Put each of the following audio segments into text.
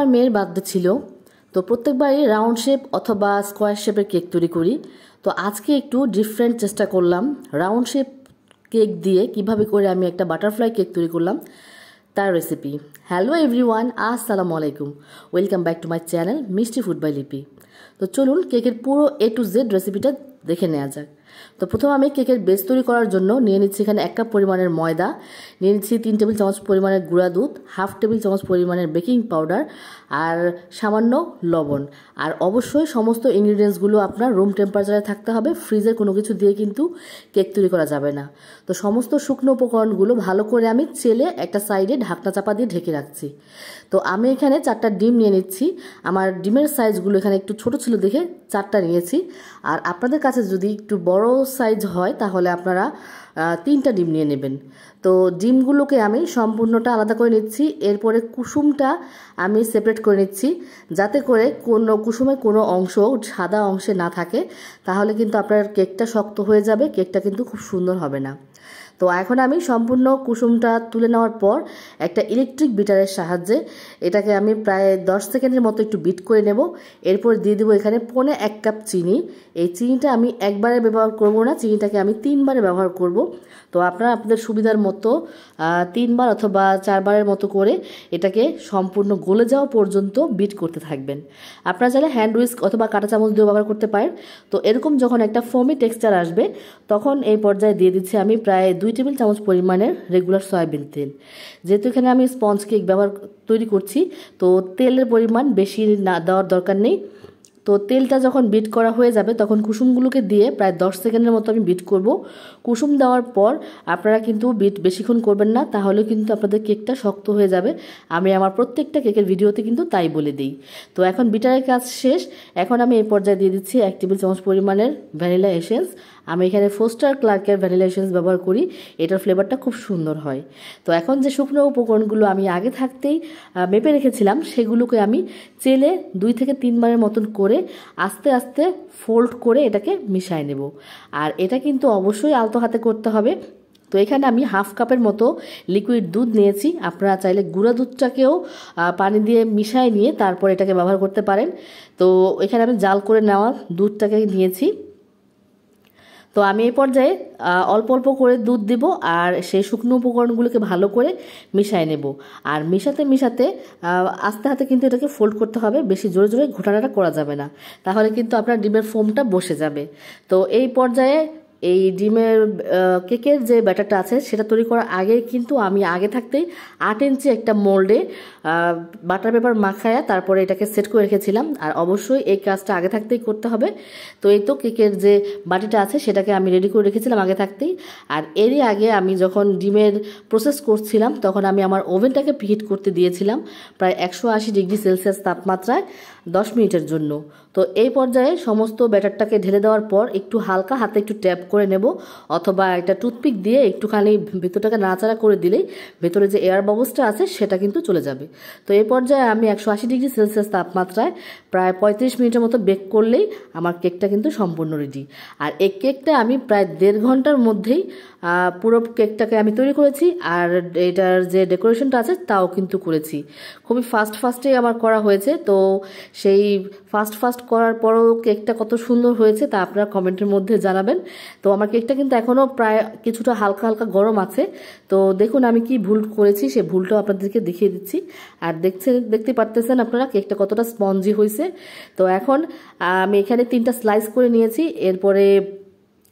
আমার মেয়ের বার্থডে ছিল, তো প্রত্যেকবারই রাউন্ড শেপ অথবা স্কোয়ার শেপের কেক তৈরি করি। তো আজকে একটু ডিফারেন্ট চেষ্টা করলাম, রাউন্ড শেপ কেক দিয়ে কিভাবে করে আমি একটা বাটারফ্লাই কেক তৈরি করলাম তার রেসিপি। হ্যালো এভরিওয়ান, আসসালামু আলাইকুম, welcome back to my channel মিষ্টি ফুড বাই লিপি। তো চলুন কেকের পুরো A to Z রেসিপিটা দেখে নেওয়া যাক। তো প্রথমে আমি কেকের বেস তৈরি করার জন্য নিয়ে নিচ্ছি এখানে 1 কাপ পরিমাণের ময়দা, নিয়ে নিচ্ছি 3 টেবিল চামচ পরিমাণের গুঁড়া দুধ, হাফ টেবিল চামচ পরিমাণের বেকিং পাউডার আর সামান্য লবণ। আর অবশ্যই সমস্ত ইনগ্রিডিয়েন্টসগুলো আপনার রুম টেম্পারেচারে থাকতে হবে, ফ্রিজের কোনো কিছু দিয়ে কিন্তু কেক তৈরি করা যাবে না। তো সমস্ত শুকনো উপকরণগুলো ভালো করে আমি চেলে একটা সাইডে ঢাকনা চাপা দিয়ে ঢেকে রাখছি। তো আমি এখানে 4টা ডিম নিয়ে নিচ্ছি। আমার ডিমের সাইজগুলো এখানে একটু ছোট ছিল দেখে 4টা নিয়েছি। আর আপনাদের কাছে যদি একটু বড় সাইজ হয় তাহলে আপনারা 3টা ডিম নিয়ে নেবেন। তো ডিমগুলোকে আমি সম্পূর্ণটা আলাদা করে নিচ্ছি। এরপরে কুসুমটা আমি সেপারেট করে নিচ্ছি, যাতে করে কোনো কুসুমের কোনো অংশ সাদা অংশে না থাকে, তাহলে কিন্তু আপনার কেকটা শক্ত হয়ে যাবে, কেকটা কিন্তু খুব সুন্দর হবে না। তো এখন আমি সম্পূর্ণ কুসুমটা তুলে নেওয়ার পর একটা ইলেকট্রিক বিটারের সাহায্যে এটাকে আমি প্রায় 10 সেকেন্ডের মতো একটু বিট করে নেব। এরপর দিয়ে দেবো এখানে 1.25 কাপ চিনি। এই চিনিটা আমি একবারে ব্যবহার করব না, চিনিটাকে আমি 3বারে ব্যবহার করব। তো আপনারা আপনাদের সুবিধার মতো 3বার অথবা 4বারের মতো করে এটাকে সম্পূর্ণ গলে যাওয়া পর্যন্ত বিট করতে থাকবেন। আপনারা চাইলে হ্যান্ড উইস্ক অথবা কাঁটা চামচ দিয়ে ব্যবহার করতে পারেন। তো এরকম যখন একটা ফোমি টেক্সচার আসবে তখন এই পর্যায়ে দিয়ে দিচ্ছি আমি প্রায় 2 টেবিল চামচ পরিমাণের রেগুলার সয়াবিন তেল। যেহেতু এখানে আমি স্পঞ্জ কেক তৈরি করছি, তো তেলের পরিমাণ বেশি না দেওয়ার দরকার নেই। তো তেলটা যখন বিট করা হয়ে যাবে তখন কুসুমগুলোকে দিয়ে প্রায় 10 সেকেন্ডের মতো আমি বিট করব। কুসুম দেওয়ার পর আপনারা কিন্তু বিট বেশিক্ষণ করবেন না, তাহলে কিন্তু আপনাদের কেকটা শক্ত হয়ে যাবে। আমি আমার প্রত্যেকটা কেকের ভিডিওতে কিন্তু তাই বলে দিই। তো এখন বিটারের কাজ শেষ। এখন আমি এই পর্যায়ে দিয়ে দিচ্ছি 1 টেবিল চামচ পরিমাণের ভ্যানিলা এসেন্স। আমি এখানে ফোস্টার ক্লার্কের ভ্যানিলা এসেন্স ব্যবহার করি, এটার ফ্লেভারটা খুব সুন্দর হয়। তো এখন যে শুকনো উপকরণগুলো আমি আগে থাকতেই মেপে রেখেছিলাম সেগুলোকে আমি চেলে 2 থেকে 3বারের মতন করে আস্তে আস্তে ফোল্ড করে এটাকে মিশিয়ে নেব। আর এটা কিন্তু অবশ্যই আলতো হাতে করতে হবে। তো এখানে আমি হাফ কাপের মতো লিকুইড দুধ নিয়েছি। আপনারা চাইলে গুঁড়া দুধটাকেও পানি দিয়ে মিশিয়ে নিয়ে তারপর এটাকে ব্যবহার করতে পারেন। তো এখানে আমি জাল করে নেওয়া দুধটাকে নিয়েছি। তো আমি এই পর্যায়ে অল্প অল্প করে দুধ দিব আর সেই শুকনো উপকরণগুলোকে ভালো করে মিশিয়ে নেব। আর মিশাতে মিশাতে আস্তে হাতে কিন্তু এটাকে ফোল্ড করতে হবে, বেশি জোরে জোরে ঘোটানোটা করা যাবে না, তাহলে কিন্তু আপনার ডিমের ফোমটা বসে যাবে। তো এই পর্যায়ে এই ডিমের কেকের যে ব্যাটারটা আছে সেটা তৈরি করার আগে কিন্তু আমি আগে থাকতেই 8 ইঞ্চি একটা মোল্ডে বাটার পেপার মাখায়া তারপরে এটাকে সেট করে রেখেছিলাম। আর অবশ্যই এই কাজটা আগে থাকতেই করতে হবে। তো এই তো কেকের যে বাটিটা আছে সেটাকে আমি রেডি করে রেখেছিলাম আগে থাকতেই। আর এরই আগে আমি যখন ডিমের প্রসেস করছিলাম তখন আমি আমার ওভেনটাকে প্রিহিট করতে দিয়েছিলাম প্রায় 180 ডিগ্রি সেলসিয়াস তাপমাত্রায় 10 মিনিটের জন্য। তো এই পর্যায়ে সমস্ত ব্যাটারটাকে ঢেলে দেওয়ার পর একটু হালকা হাতে একটু ট্যাপ করে নেব, অথবা একটা টুথপিক দিয়ে একটুখানি ভেতরটাকে নাড়াচাড়া করে দিলেই ভেতরে যে এয়ার বাবলসটা আছে সেটা কিন্তু চলে যাবে। তো এই পর্যায়ে আমি 180 ডিগ্রি সেলসিয়াস তাপমাত্রায় প্রায় 35 মিনিটের মতো বেক করলেই আমার কেকটা কিন্তু সম্পূর্ণ রেডি। আর এই কেকটা আমি প্রায় 1.5 ঘন্টার মধ্যেই পুরো কেকটাকে আমি তৈরি করেছি। আর এটার যে ডেকোরেশনটা আছে তাও কিন্তু করেছি, খুবই ফাস্টেই আমার করা হয়েছে। তো সেই ফাস্ট করার পরও কেকটা কত সুন্দর হয়েছে তা আপনারা কমেন্টের মধ্যে জানাবেন। তো আমার কেকটা কিন্তু এখনও প্রায় কিছুটা হালকা হালকা গরম আছে। তো দেখুন আমি কি ভুল করেছি সেই ভুলটাও আপনাদেরকে দেখিয়ে দিচ্ছি। আর দেখতে পারতেছেন আপনারা কেকটা কতটা স্পঞ্জি হয়েছে। তো এখন আমি এখানে 3টা স্লাইস করে নিয়েছি। এরপরে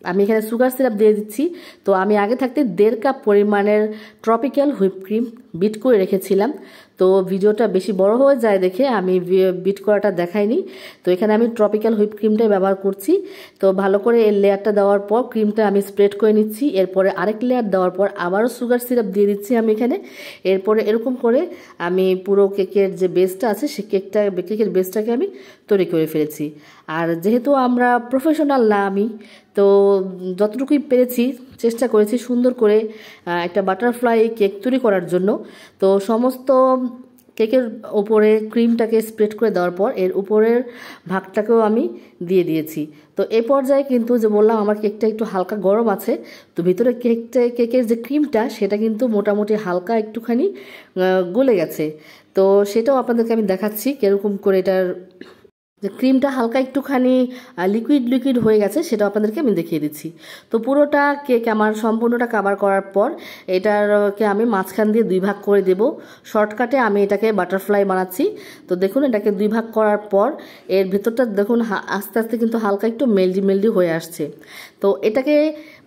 আমি এখানে সুগার সিরাপ দিয়ে দিচ্ছি। তো আমি আগে থাকতে 1.5 কাপ পরিমাণের ট্রপিক্যাল হুইপ ক্রিম বিট করে রেখেছিলাম। তো ভিডিওটা বেশি বড় হয়ে যায় দেখে আমি বিট করাটা দেখাইনি। তো এখানে আমি ট্রপিক্যাল হুইপ ক্রিমটাই ব্যবহার করছি। তো ভালো করে এই লেয়ারটা দেওয়ার পর ক্রিমটা আমি স্প্রেড করে নিচ্ছি। এরপরে আরেক লেয়ার দেওয়ার পর আবারও সুগার সিরাপ দিয়ে দিচ্ছি আমি এখানে। এরপরে এরকম করে আমি পুরো কেকের যে বেসটা আছে সেই কেকের বেসটাকে আমি তৈরি করে ফেলেছি। আর যেহেতু আমরা প্রফেশনাল না আমি, তো যতটুকুই পেরেছি চেষ্টা করেছি সুন্দর করে একটা বাটারফ্লাই কেক তৈরি করার জন্য। তো সমস্ত কেকের উপরে ক্রিমটাকে স্প্রেড করে দেওয়ার পর এর উপরের ভাগটাকেও আমি দিয়ে দিয়েছি। তো এই পর্যায়ে কিন্তু যে বললাম আমার কেকটা একটু হালকা গরম আছে, তো ভিতরে কেকের যে ক্রিমটা সেটা কিন্তু মোটামুটি হালকা একটুখানি গলে গেছে। তো সেটাও আপনাদেরকে আমি দেখাচ্ছি কীরকম করে এটার যে ক্রিমটা হালকা একটুখানি লিকুইড হয়ে গেছে, সেটা আপনাদেরকে আমি দেখিয়ে দিচ্ছি। তো পুরোটা কেক আমার সম্পূর্ণটা কভার করার পর এটাকে আমি মাঝখান দিয়ে 2 ভাগ করে দেব। শর্টকাটে আমি এটাকে বাটারফ্লাই বানাচ্ছি। তো দেখুন এটাকে 2 ভাগ করার পর এর ভেতরটা দেখুন আস্তে আস্তে কিন্তু হালকা একটু মেল্ডি হয়ে আসছে। তো এটাকে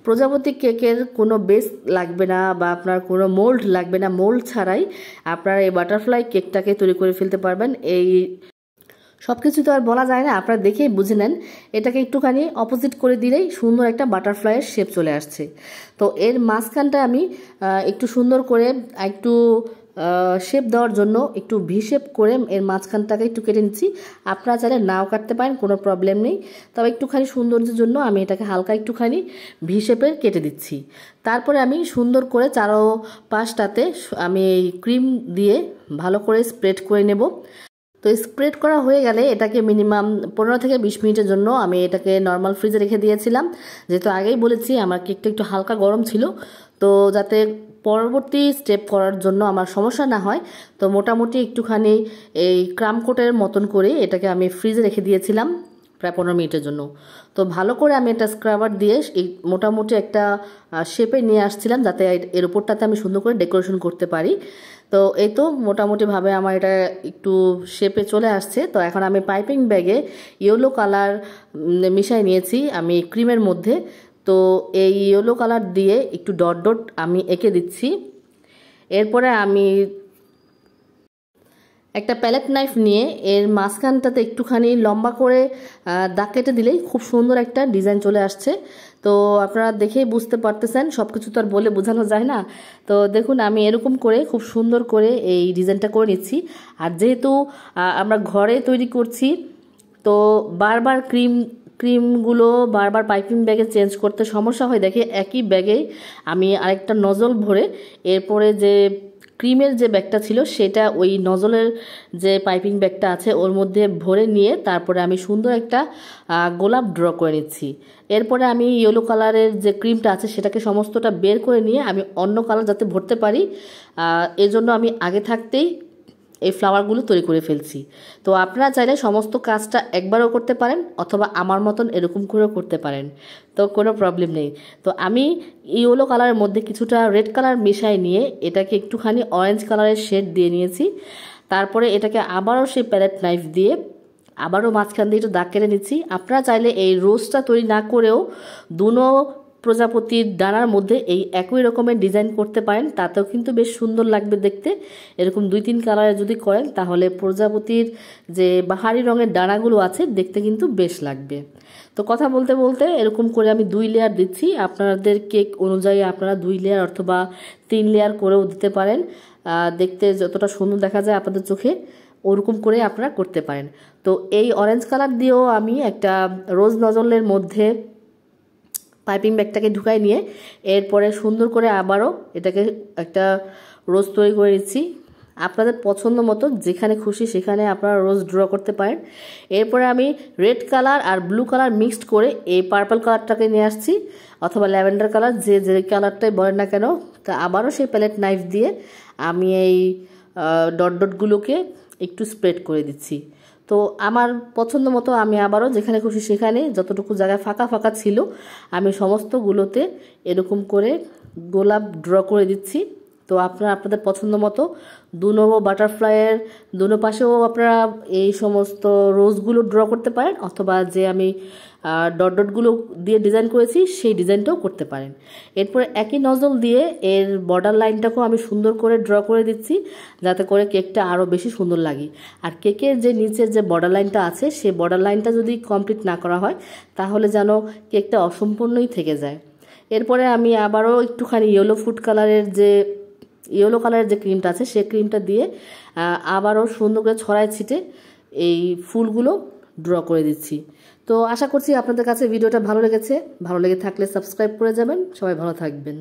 প্রজাপতি কেকের কোনো বেস লাগবে না বা আপনার কোনো মোল্ড লাগবে না, মোল্ড ছাড়াই আপনারা এই বাটারফ্লাই কেকটাকে তৈরি করে ফেলতে পারবেন। এই সব কিছু তো আর বলা যায় না, আপনারা দেখেই বুঝে নেন। এটাকে একটুখানি অপোজিট করে দিলেই সুন্দর একটা বাটারফ্লাইয়ের শেপ চলে আসছে। তো এর মাঝখানটা আমি একটু সুন্দর করে একটু শেপ দেওয়ার জন্য একটু ভি শেপ করে এর মাঝখানটাকে একটু কেটে নিচ্ছি। আপনারা চাইলে নাও কাটতে পারেন, কোনো প্রবলেম নেই। তবে একটুখানি সৌন্দর্যের জন্য আমি এটাকে হালকা একটুখানি ভি শেপের কেটে দিচ্ছি। তারপরে আমি সুন্দর করে চারপাশটাতে আমি এই ক্রিম দিয়ে ভালো করে স্প্রেড করে নেব। তো স্প্রেড করা হয়ে গেলে এটাকে মিনিমাম 15 থেকে 20 মিনিটের জন্য আমি এটাকে নর্মাল ফ্রিজে রেখে দিয়েছিলাম। যেহেতু আগেই বলেছি আমার কেকটা একটু হালকা গরম ছিল, তো যাতে পরবর্তী স্টেপ করার জন্য আমার সমস্যা না হয়, তো মোটামুটি একটুখানি এই ক্রাম কোটের মতন করে এটাকে আমি ফ্রিজে রেখে দিয়েছিলাম প্রায় 15 মিনিটের জন্য। তো ভালো করে আমি এটা স্ক্রাবার দিয়ে মোটামুটি একটা শেপে নিয়ে আসছিলাম, যাতে এর উপরটাতে আমি সুন্দর করে ডেকোরেশন করতে পারি। তো এই তো মোটামুটিভাবে আমার এটা একটু শেপে চলে আসছে। তো এখন আমি পাইপিং ব্যাগে ইয়েলো কালার মিশাই নিয়েছি আমি ক্রিমের মধ্যে। তো এই ইয়েলো কালার দিয়ে একটু ডট আমি এঁকে দিচ্ছি। এরপরে আমি একটা প্যালেট নাইফ নিয়ে এর মাঝখানটাতে একটুখানি লম্বা করে দাগ কেটে দিলেই খুব সুন্দর একটা ডিজাইন চলে আসছে। তো আপনারা দেখেই বুঝতে পারতেছেন, সব কিছু তো আর বলে বোঝানো যায় না। তো দেখুন আমি এরকম করে খুব সুন্দর করে এই ডিজাইনটা করে নিচ্ছি। আর যেহেতু আমরা ঘরে তৈরি করছি, তো বারবার ক্রিমগুলো বারবার পাইপিং ব্যাগে চেঞ্জ করতে সমস্যা হয় দেখে একই ব্যাগেই আমি আরেকটা নজল ভরে এরপরে যে ক্রিমের যে ব্যাগটা ছিল সেটা ওই নজলের যে পাইপিং ব্যাগটা আছে ওর মধ্যে ভরে নিয়ে তারপরে আমি সুন্দর একটা গোলাপ ড্র করে নিচ্ছি। এরপরে আমি ইয়েলো কালারের যে ক্রিমটা আছে সেটাকে সমস্তটা বের করে নিয়ে আমি অন্য কালার যাতে ভরতে পারি এজন্য আমি আগে থাকতেই এই ফ্লাওয়ারগুলো তৈরি করে ফেলছি। তো আপনারা চাইলে সমস্ত কাজটা একবারও করতে পারেন অথবা আমার মতন এরকম করেও করতে পারেন, তো কোনো প্রবলেম নেই। তো আমি ইয়েলো কালারের মধ্যে কিছুটা রেড কালার মিশাই নিয়ে এটাকে একটুখানি অরেঞ্জ কালারের শেড দিয়ে নিয়েছি। তারপরে এটাকে আবারও সেই প্যালেট নাইফ দিয়ে আবারও মাঝখান দিয়ে একটু দাগ কেটে নিচ্ছি। আপনারা চাইলে এই রোজটা তৈরি না করেও দুনো প্রজাপতির ডানার মধ্যে এই একই রকমের ডিজাইন করতে পারেন, তাতেও কিন্তু বেশ সুন্দর লাগবে দেখতে। এরকম 2-3 কালারের যদি করেন তাহলে প্রজাপতির যে বাহারি রঙের ডানাগুলো আছে দেখতে কিন্তু বেশ লাগবে। তো কথা বলতে বলতে এরকম করে আমি 2 লেয়ার দিচ্ছি। আপনাদের কেক অনুযায়ী আপনারা 2 লেয়ার অথবা 3 লেয়ার করেও দিতে পারেন, দেখতে যতটা সুন্দর দেখা যায় আপনাদের চোখে ওরকম করে আপনারা করতে পারেন। তো এই অরেঞ্জ কালার দিয়েও আমি একটা রোজ নজলের মধ্যে পাইপিং ব্যাগটাকে ঢুকাই নিয়ে এরপরে সুন্দর করে আবারও এটাকে একটা রোজ তৈরি করে নিচ্ছি। আপনাদের পছন্দ মতো যেখানে খুশি সেখানে আপনারা রোজ ড্র করতে পারেন। এরপরে আমি রেড কালার আর ব্লু কালার মিক্সড করে এই পার্পল কালারটাকে নিয়ে আসছি, অথবা ল্যাভেন্ডার কালার যে কালারটাই বলেন না কেন। তা আবারও সেই প্যালেট নাইফ দিয়ে আমি এই ডটগুলোকে একটু স্প্রেড করে দিচ্ছি। তো আমার পছন্দ মতো আমি আবারও যেখানে খুশি সেখানে যতটুকু জায়গায় ফাঁকা ছিল আমি সমস্তগুলোতে এরকম করে গোলাপ ড্র করে দিচ্ছি। তো আপনারা আপনাদের পছন্দ মতো দুনো বাটারফ্লাইয়ের দুনো পাশেও আপনারা এই সমস্ত রোজগুলো ড্র করতে পারেন, অথবা যে আমি ডটগুলো দিয়ে ডিজাইন করেছি সেই ডিজাইনটাও করতে পারেন। এরপরে একই নজল দিয়ে এর বর্ডার লাইনটাকেও আমি সুন্দর করে ড্র করে দিচ্ছি, যাতে করে কেকটা আরও বেশি সুন্দর লাগে। আর কেকের যে নিচের যে বর্ডার লাইনটা আছে সেই বর্ডার লাইনটা যদি কমপ্লিট না করা হয় তাহলে যেন কেকটা অসম্পূর্ণই থেকে যায়। এরপরে আমি আবারও একটুখানি ইয়েলো কালারের যে ক্রিমটা আছে সেই ক্রিমটা দিয়ে আবারও সুন্দর করে ছড়ায় ছিটে এই ফুলগুলো ড্র করে দিচ্ছি। তো আশা করছি আপনাদের কাছে ভিডিওটা ভালো লেগেছে। ভালো লেগে থাকলে সাবস্ক্রাইব করে যাবেন। সবাই ভালো থাকবেন।